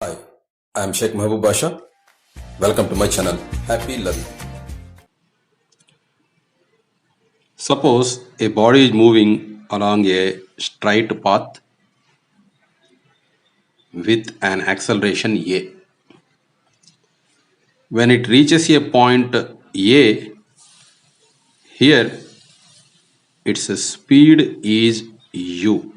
Hi, I am Sheikh Mahbub Basha. Welcome to my channel. Happy Learning. Suppose a body is moving along a straight path with an acceleration a. When it reaches a point a, here its speed is u.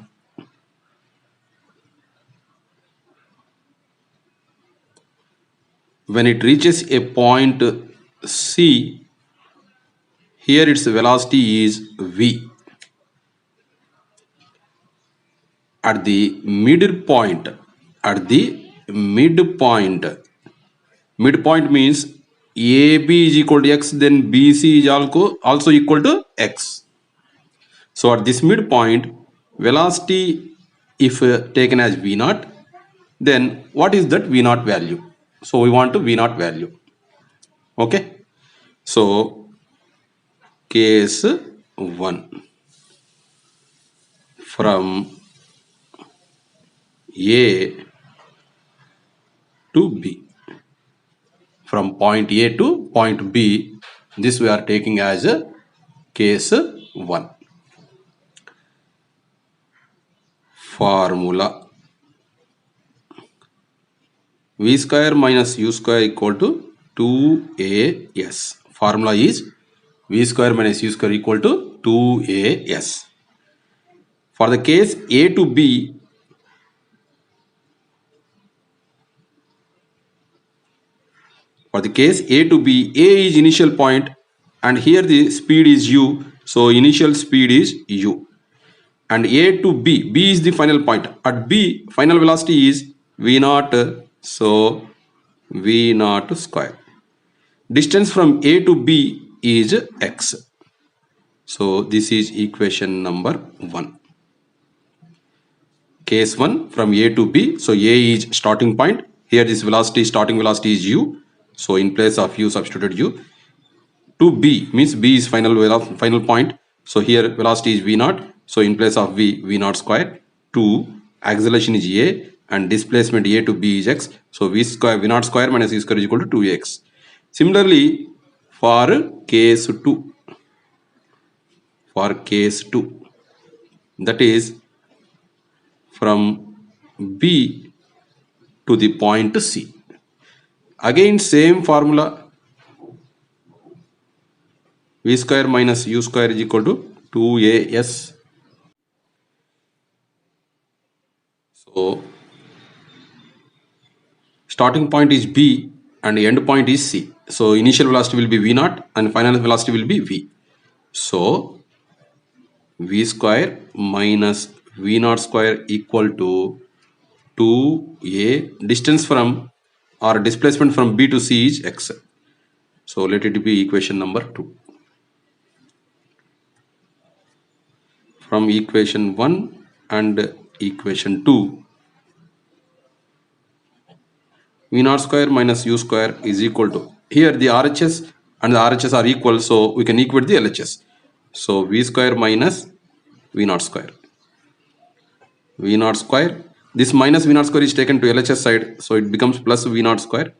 When it reaches a point c, here its velocity is v. At the midpoint, at the midpoint means AB is equal to x, then BC is also equal to x. So at this midpoint, velocity, if taken as V naught, then what is that V naught value? So we want to V naught value. Okay. So case 1, from A to B. From point A to point B, this we are taking as a case 1. Formula: V square minus U square equal to 2AS. Formula is V square minus U square equal to 2AS. For the case A to B, A is initial point and here the speed is U. So initial speed is U. And A to B, B is the final point. At B, final velocity is V naught. So V naught square. Distance from A to B is x. So this is equation number 1. Case 1, from A to B. So A is starting point. Here this velocity, starting velocity is u. So in place of u, substituted u. To B means B is final point. So here velocity is v naught. So in place of v naught square. To acceleration is a and displacement A to B is x. So v naught square minus u square is equal to 2x. Similarly, for case 2, that is from B to the point C. Again same formula, V square minus U square is equal to 2AS. So starting point is B and end point is C. So initial velocity will be V naught and final velocity will be V. So V square minus V naught square equal to 2A. Distance from or displacement from B to C is x. So let it be equation number 2. From equation 1 and equation 2, V naught square minus U square is equal to, here the RHS and the RHS are equal, so we can equate the LHS. So V square minus V naught square. V naught square, this minus V naught square is taken to LHS side, so it becomes plus V naught square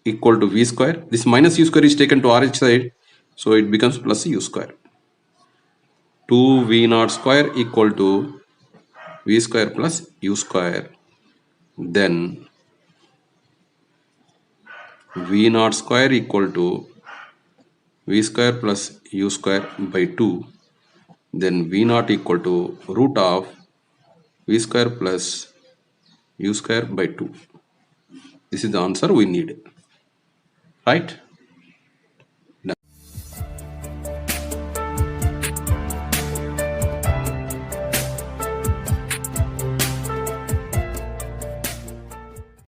equal to V square. This minus U square is taken to RH side, so it becomes plus U square. 2 V naught square equal to V square plus U square. Then V naught square equal to V square plus U square by 2. Then V naught equal to root of V square plus U square by 2. This is the answer we need. Right?